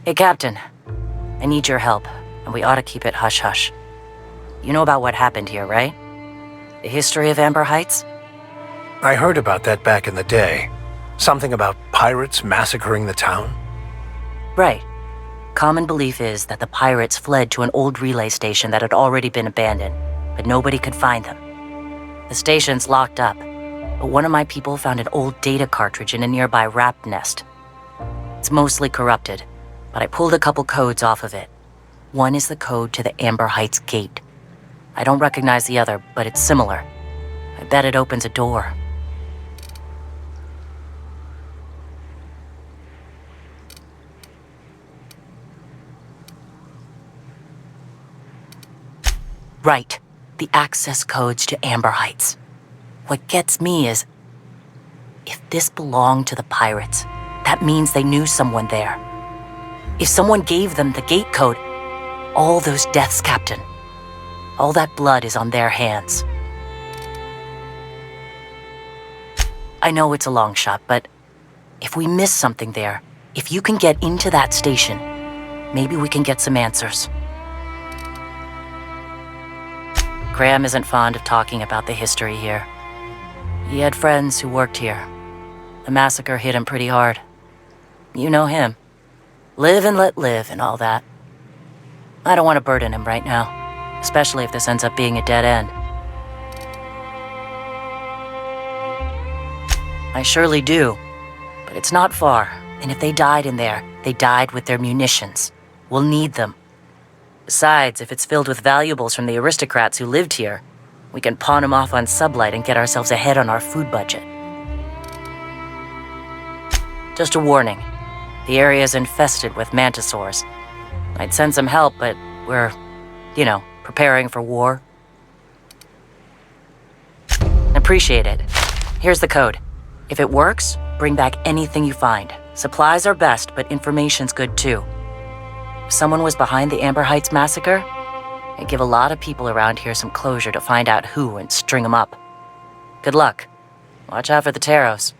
Hey, Captain. I need your help, and we ought to keep it hush-hush. You know about what happened here, right? The history of Amber Heights? I heard about that back in the day. Something about pirates massacring the town? Right. Common belief is that the pirates fled to an old relay station that had already been abandoned, but nobody could find them. The station's locked up, but one of my people found an old data cartridge in a nearby rat nest. It's mostly corrupted, but I pulled a couple codes off of it. One is the code to the Amber Heights gate. I don't recognize the other, but it's similar. I bet it opens a door. Right. The access codes to Amber Heights. What gets me is, if this belonged to the pirates, that means they knew someone there. If someone gave them the gate code, all those deaths, Captain, all that blood is on their hands. I know it's a long shot, but if we miss something there, if you can get into that station, maybe we can get some answers. Graham isn't fond of talking about the history here. He had friends who worked here. The massacre hit him pretty hard. You know him. Live and let live and all that. I don't want to burden him right now, especially if this ends up being a dead end. I surely do, but it's not far, and if they died in there, they died with their munitions. We'll need them. Besides, if it's filled with valuables from the aristocrats who lived here, we can pawn them off on Sublight and get ourselves ahead on our food budget. Just a warning, the area is infested with mantisaurs. I'd send some help, but we're, preparing for war. Appreciate it. Here's the code. If it works, bring back anything you find. Supplies are best, but information's good too. If someone was behind the Amber Heights massacre, it'd give a lot of people around here some closure to find out who and string them up. Good luck. Watch out for the Taros.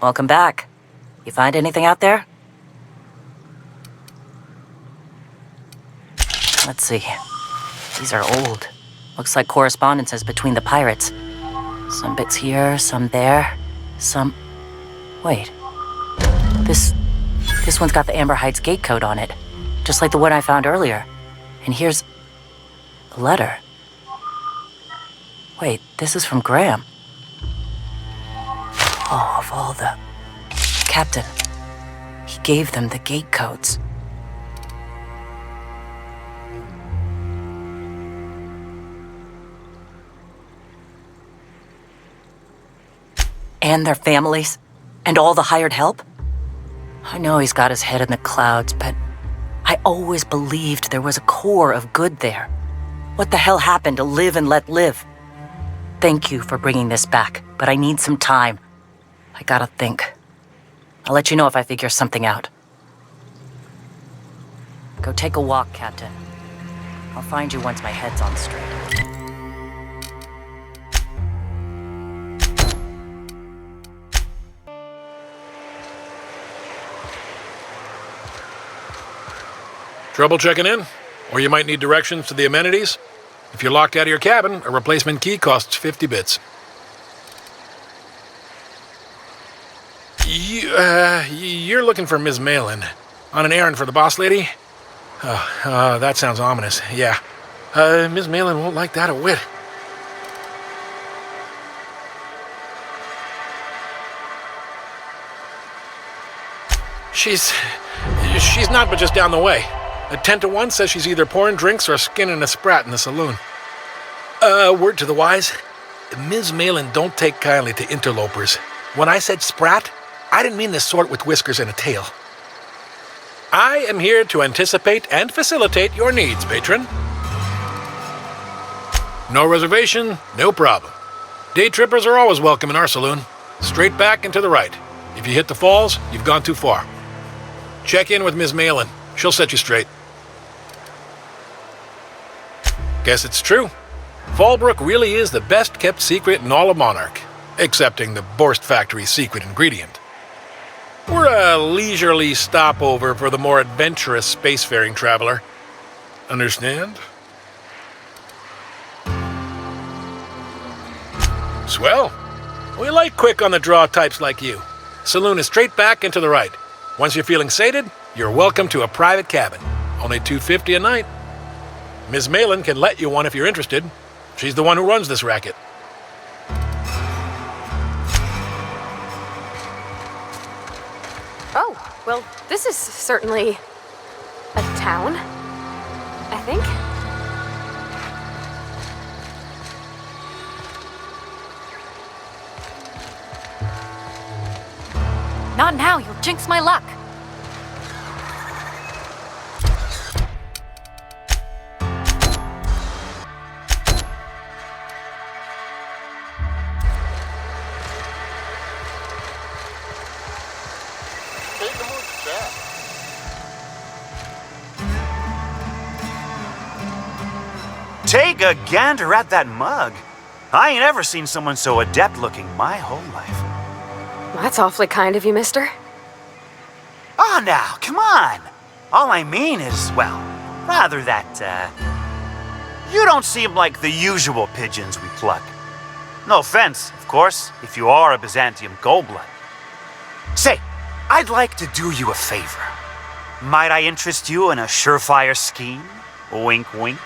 Welcome back. You find anything out there? Let's see. These are old. Looks like correspondences between the pirates. Some bits here, some there, some... Wait. This one's got the Amber Heights gate code on it, just like the one I found earlier. And here's a letter. Wait, this is from Graham. Oh, of all the... Captain, he gave them the gate codes. And their families. And all the hired help? I know he's got his head in the clouds, but I always believed there was a core of good there. What the hell happened to live and let live? Thank you for bringing this back, but I need some time. I gotta think. I'll let you know if I figure something out. Go take a walk, Captain. I'll find you once my head's on straight. Trouble checking in? Or you might need directions to the amenities? If you're locked out of your cabin, a replacement key costs 50 bits. You're looking for Ms. Malin. On an errand for the boss lady? That sounds ominous, yeah. Ms. Malin won't like that a whit. She's not but just down the way. A 10-to-1 says she's either pouring drinks or skinning a sprat in the saloon. Word to the wise, Ms. Malin don't take kindly to interlopers. When I said sprat, I didn't mean the sort with whiskers and a tail. I am here to anticipate and facilitate your needs, patron. No reservation, no problem. Day trippers are always welcome in our saloon. Straight back and to the right. If you hit the falls, you've gone too far. Check in with Ms. Malin. She'll set you straight. Guess it's true. Fallbrook really is the best-kept secret in all of Monarch, excepting the Borst Factory's secret ingredient. We're a leisurely stopover for the more adventurous spacefaring traveler. Understand? Swell. We like quick-on-the-draw types like you. Saloon is straight back and to the right. Once you're feeling sated, you're welcome to a private cabin. Only $250 a night. Ms. Malin can let you one if you're interested. She's the one who runs this racket. Oh, well, this is certainly a town, I think. Not now, you'll jinx my luck. Take a gander at that mug. I ain't ever seen someone so adept looking my whole life. That's awfully kind of you, mister. Oh, now, come on. All I mean is, well, rather that, you don't seem like the usual pigeons we pluck. No offense, of course, if you are a Byzantium goldblood. Say, I'd like to do you a favor. Might I interest you in a surefire scheme? Wink, wink.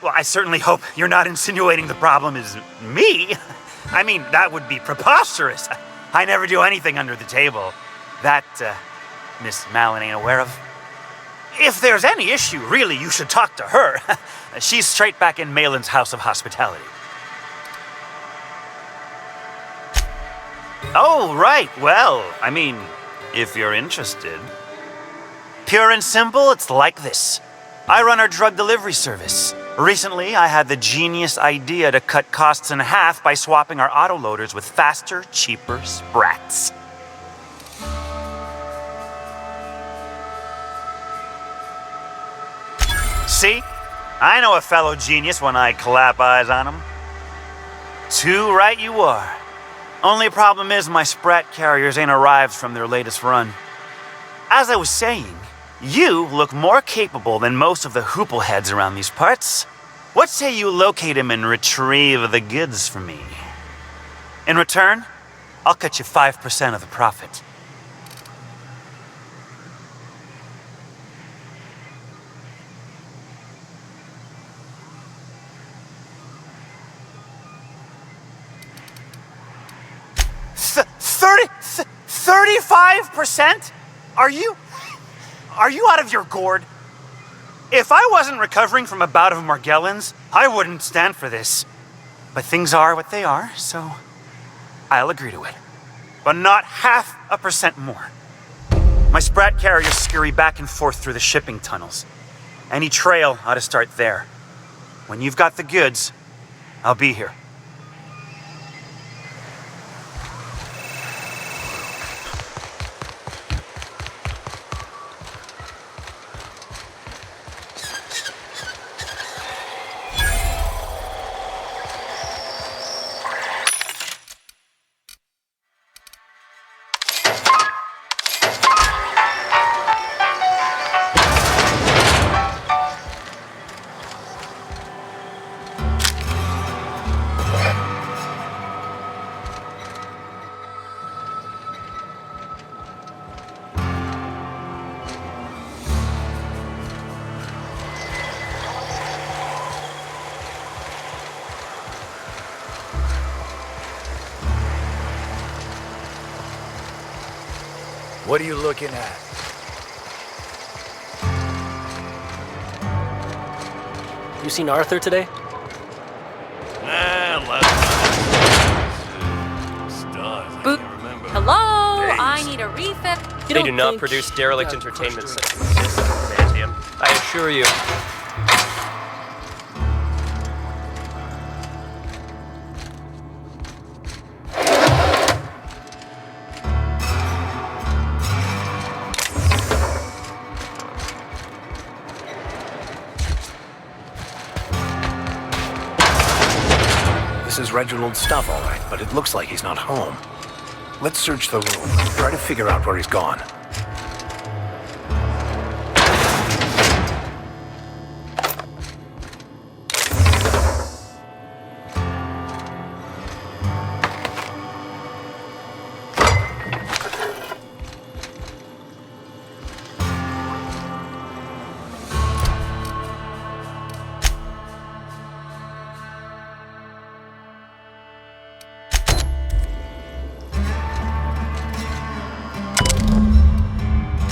I certainly hope you're not insinuating the problem is me. I mean, that would be preposterous. I never do anything under the table. That, Miss Malin ain't aware of. If there's any issue, really, you should talk to her. She's straight back in Malin's House of Hospitality. Oh, right. Well, I mean, if you're interested. Pure and simple, it's like this. I run our drug delivery service. Recently, I had the genius idea to cut costs in half by swapping our autoloaders with faster, cheaper sprats. See? I know a fellow genius when I clap eyes on him. Too right you are. Only problem is my sprat carriers ain't arrived from their latest run. As I was saying, you look more capable than most of the hoople heads around these parts. What say you locate him and retrieve the goods for me? In return, I'll cut you 5% of the profit. 35%? Are you out of your gourd? If I wasn't recovering from a bout of Margellans, I wouldn't stand for this. But things are what they are, so I'll agree to it. But not 0.5% more. My Sprat carriers scurry back and forth through the shipping tunnels. Any trail ought to start there. When you've got the goods, I'll be here. What are you looking at? You seen Arthur today? Boop. Hello? I need a refill. They do not produce derelict entertainment such as this, Mantium. I assure you. This is Reginald's stuff, all right, but it looks like he's not home. Let's search the room. Try to figure out where he's gone.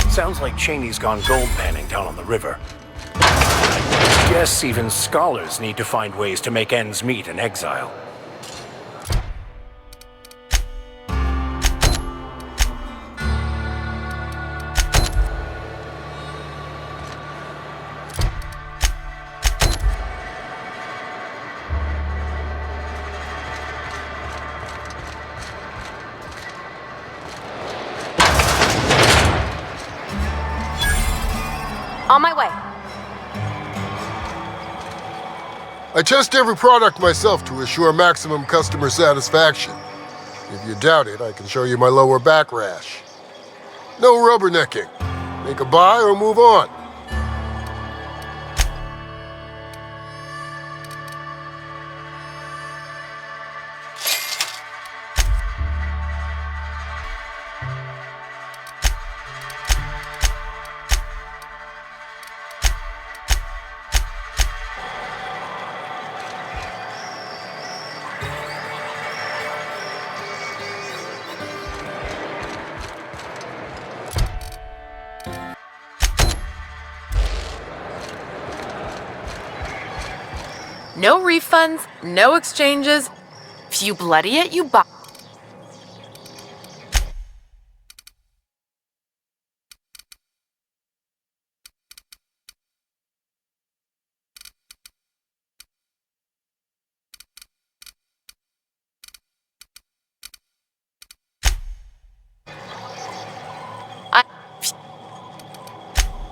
Sounds like Cheney's gone gold panning down on the river. I guess even scholars need to find ways to make ends meet in exile. On my way. I test every product myself to assure maximum customer satisfaction. If you doubt it, I can show you my lower back rash. No rubbernecking. Make a buy or move on. No refunds, no exchanges. If you bloody it, you buy.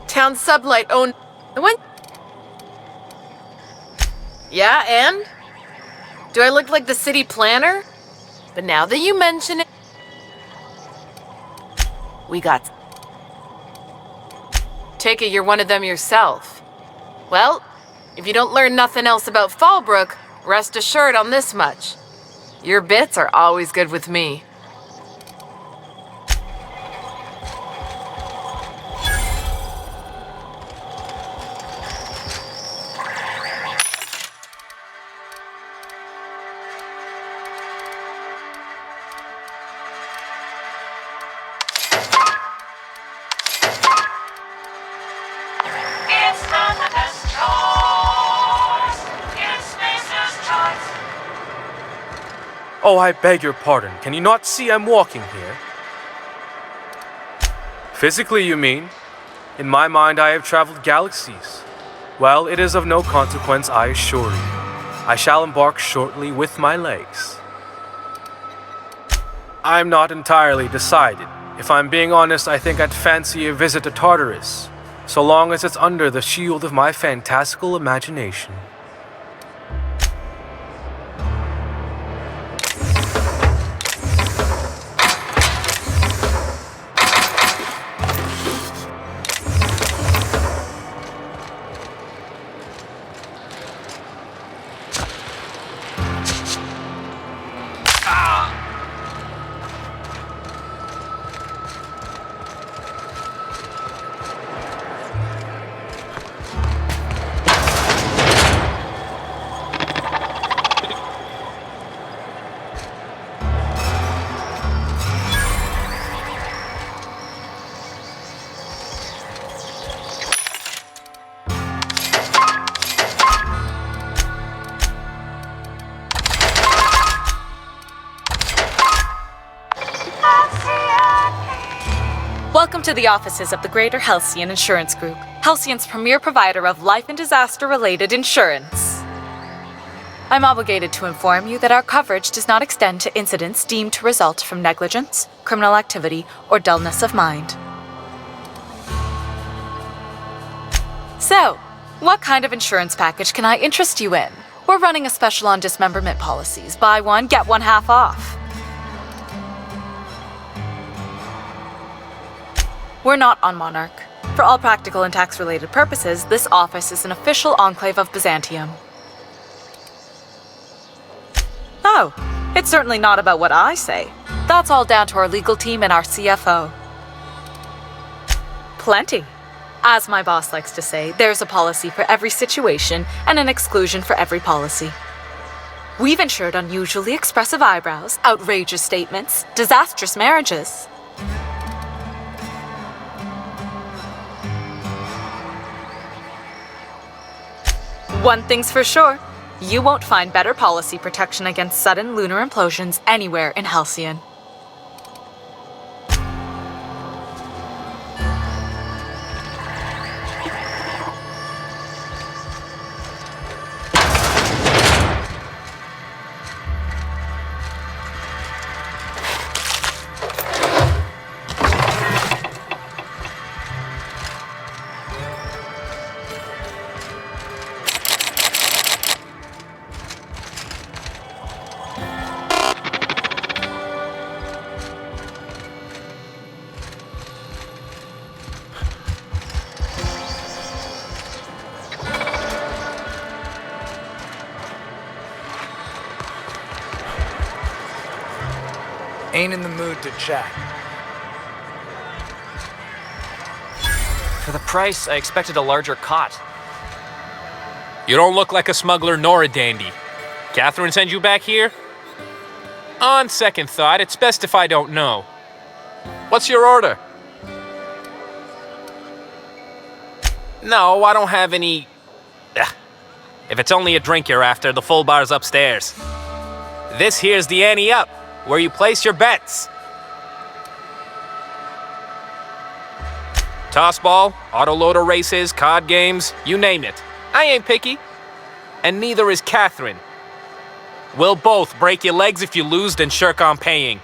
Town sublight owned. When? Yeah, and? Do I look like the city planner? But now that you mention it, we got. Take it you're one of them yourself. Well, if you don't learn nothing else about Fallbrook, rest assured on this much. Your bits are always good with me. Oh, I beg your pardon. Can you not see I'm walking here? Physically, you mean? In my mind, I have traveled galaxies. Well, it is of no consequence, I assure you. I shall embark shortly with my legs. I'm not entirely decided. If I'm being honest, I think I'd fancy a visit to Tartarus, so long as it's under the shield of my fantastical imagination. Welcome to the offices of the Greater Halcyon Insurance Group, Halcyon's premier provider of life and disaster-related insurance. I'm obligated to inform you that our coverage does not extend to incidents deemed to result from negligence, criminal activity, or dullness of mind. So, what kind of insurance package can I interest you in? We're running a special on dismemberment policies. Buy one, get one half off. We're not on Monarch. For all practical and tax-related purposes, this office is an official enclave of Byzantium. Oh, it's certainly not about what I say. That's all down to our legal team and our CFO. Plenty. As my boss likes to say, there's a policy for every situation and an exclusion for every policy. We've insured unusually expressive eyebrows, outrageous statements, disastrous marriages. One thing's for sure, you won't find better policy protection against sudden lunar implosions anywhere in Halcyon. Ain't in the mood to chat. For the price, I expected a larger cot. You don't look like a smuggler nor a dandy. Catherine send you back here? On second thought, it's best if I don't know. What's your order? No, I don't have any... Ugh. If it's only a drink you're after, the full bar's upstairs. This here's the ante up, where you place your bets. Tossball, autoloader races, card games, you name it. I ain't picky. And neither is Catherine. We'll both break your legs if you lose and shirk on paying.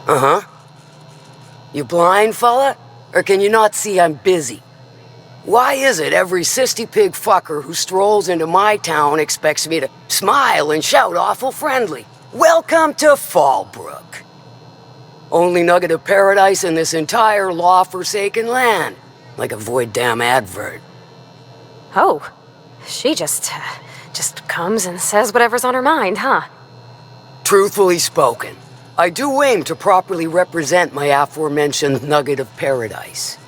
Uh-huh. You blind, fella? Or can you not see I'm busy? Why is it every sissy pig fucker who strolls into my town expects me to smile and shout awful friendly? Welcome to Fallbrook. Only nugget of paradise in this entire law-forsaken land. Like a void damn advert. Oh, she just comes and says whatever's on her mind, huh? Truthfully spoken, I do aim to properly represent my aforementioned nugget of paradise.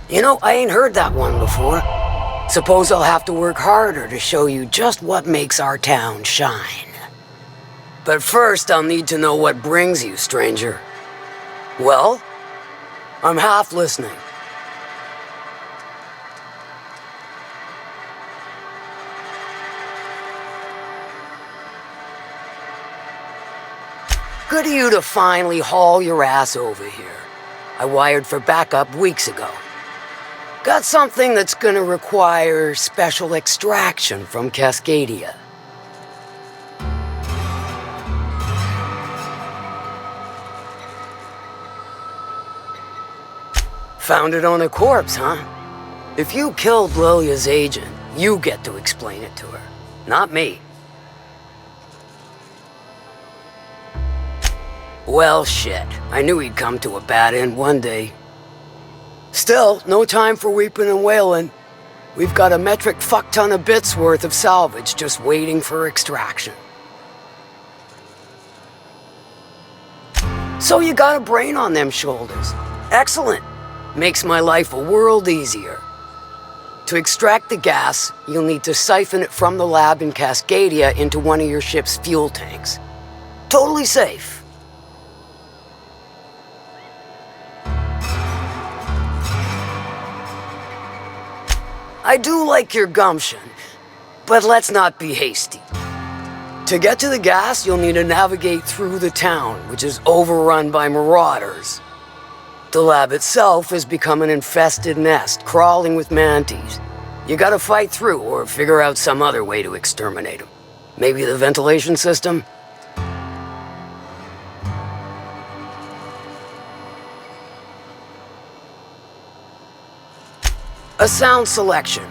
You know, I ain't heard that one before. Suppose I'll have to work harder to show you just what makes our town shine. But first, I'll need to know what brings you, stranger. Well, I'm half listening. Good of you to finally haul your ass over here. I wired for backup weeks ago. Got something that's gonna require special extraction from Cascadia. Found it on a corpse, huh? If you killed Lilia's agent, you get to explain it to her, not me. Well, shit. I knew he'd come to a bad end one day. Still, no time for weeping and wailing. We've got a metric fuck-ton of bits worth of salvage just waiting for extraction. So you got a brain on them shoulders. Excellent. Makes my life a world easier. To extract the gas, you'll need to siphon it from the lab in Cascadia into one of your ship's fuel tanks. Totally safe. I do like your gumption, but let's not be hasty. To get to the gas, you'll need to navigate through the town, which is overrun by marauders. The lab itself has become an infested nest, crawling with mantis. You gotta fight through or figure out some other way to exterminate them. Maybe the ventilation system? A sound selection.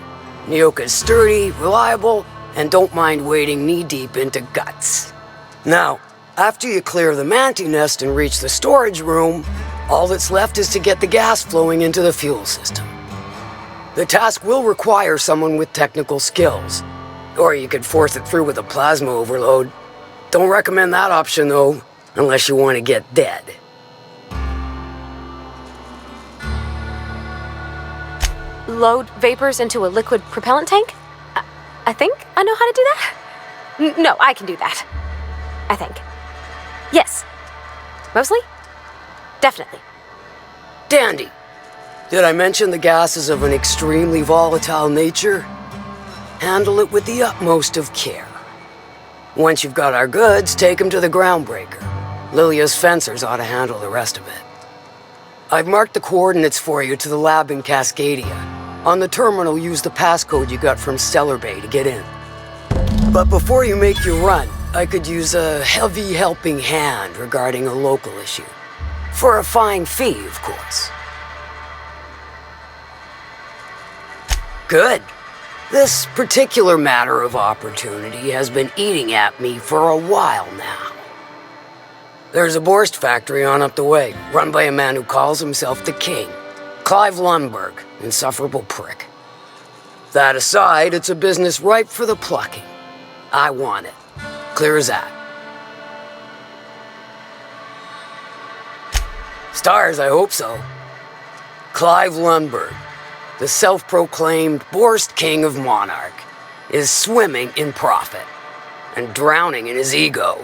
Nyoka's sturdy, reliable, and don't mind wading knee-deep into guts. Now, after you clear the mantis nest and reach the storage room, all that's left is to get the gas flowing into the fuel system. The task will require someone with technical skills, or you could force it through with a plasma overload. Don't recommend that option, though, unless you want to get dead. Load vapors into a liquid propellant tank? I think I know how to do that. No, I can do that. I think. Yes. Mostly? Definitely. Dandy. Did I mention the gas is of an extremely volatile nature? Handle it with the utmost of care. Once you've got our goods, take them to the groundbreaker. Lilia's fencers ought to handle the rest of it. I've marked the coordinates for you to the lab in Cascadia. On the terminal, use the passcode you got from Stellar Bay to get in. But before you make your run, I could use a heavy helping hand regarding a local issue. For a fine fee, of course. Good. This particular matter of opportunity has been eating at me for a while now. There's a Borst factory on up the way, run by a man who calls himself the King. Clive Lundberg, insufferable prick. That aside, it's a business ripe for the plucking. I want it. Clear as that. Stars, I hope so. Clive Lundberg, the self-proclaimed Borst King of Monarch, is swimming in profit and drowning in his ego.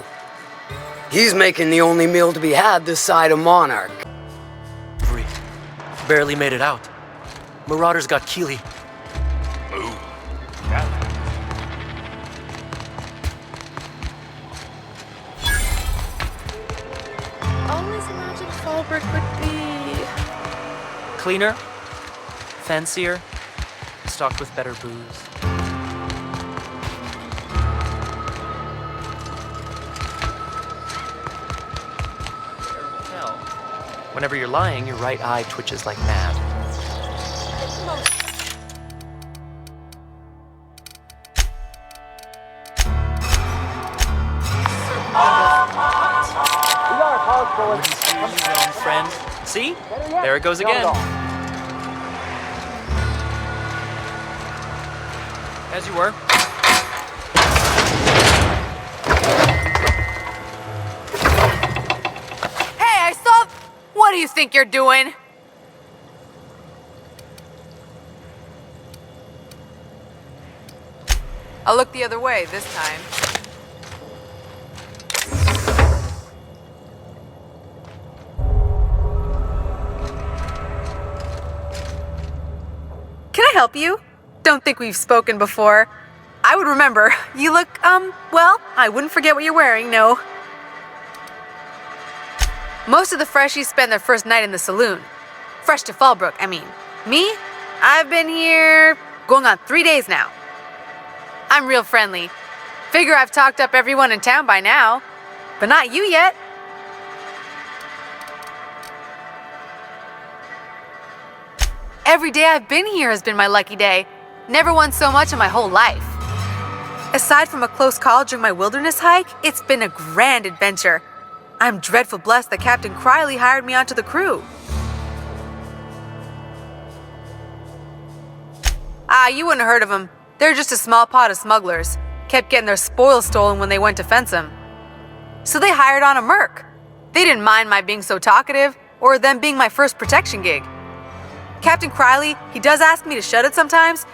He's making the only meal to be had this side of Monarch. Barely made it out. Marauders got Keely. Ooh. Always imagined Fallbrook would be cleaner, fancier, stocked with better booze. Whenever you're lying, your right eye twitches like mad. Friend. See? There it goes again. As you were. Hey, I saw... What do you think you're doing? I'll look the other way this time. Can I help you? Don't think we've spoken before. I would remember. You look, well, I wouldn't forget what you're wearing, no. Most of the freshies spend their first night in the saloon. Fresh to Fallbrook, I mean. Me? I've been here going on 3 days now. I'm real friendly. Figure I've talked up everyone in town by now. But not you yet. Every day I've been here has been my lucky day. Never won so much in my whole life. Aside from a close call during my wilderness hike, it's been a grand adventure. I'm dreadful blessed that Captain Criley hired me onto the crew. You wouldn't have heard of them. They're just a small pot of smugglers. Kept getting their spoils stolen when they went to fence them. So they hired on a merc. They didn't mind my being so talkative, or them being my first protection gig. Captain Criley, he does ask me to shut it sometimes.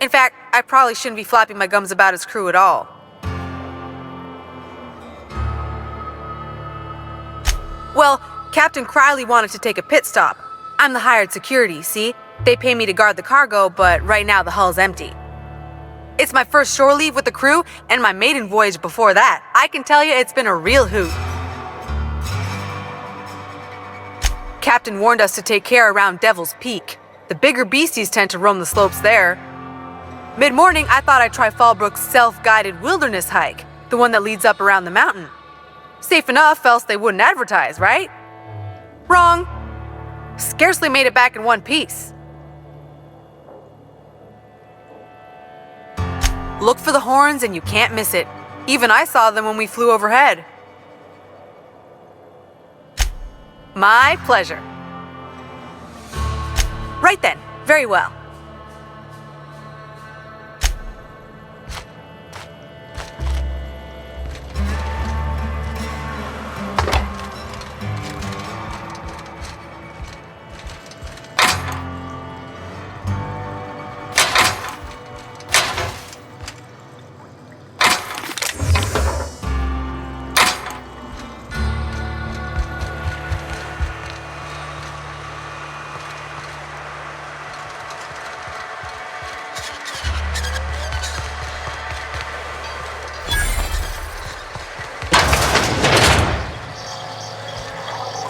In fact, I probably shouldn't be flapping my gums about his crew at all. Well, Captain Criley wanted to take a pit stop. I'm the hired security, see? They pay me to guard the cargo, but right now the hull's empty. It's my first shore leave with the crew and my maiden voyage before that. I can tell you it's been a real hoot. Captain warned us to take care around Devil's Peak. The bigger beasties tend to roam the slopes there. Mid-morning, I thought I'd try Fallbrook's self-guided wilderness hike, the one that leads up around the mountain. Safe enough, else they wouldn't advertise, right? Wrong. Scarcely made it back in one piece. Look for the horns and you can't miss it. Even I saw them when we flew overhead. My pleasure. Right then. Very well.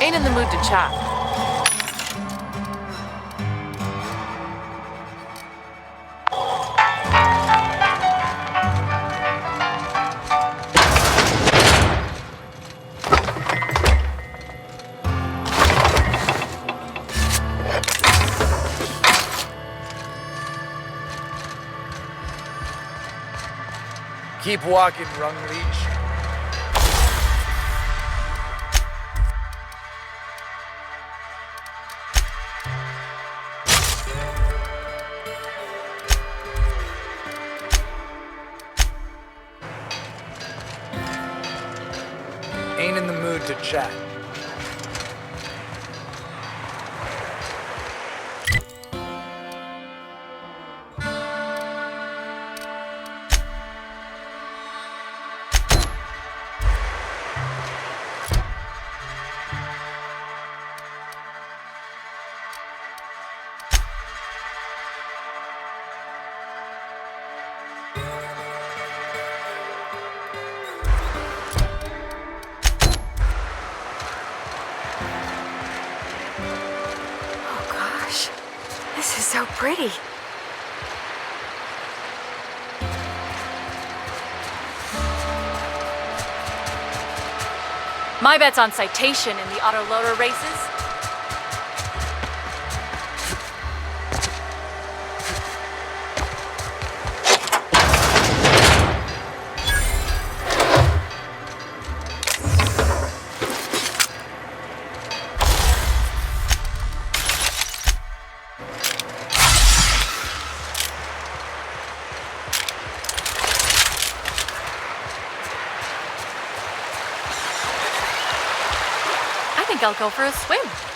Ain't in the mood to chat. Keep walking, Rung Leech. Ain't in the mood to chat. This is so pretty. My bet's on citation in the autoloader races. I think I'll go for a swim.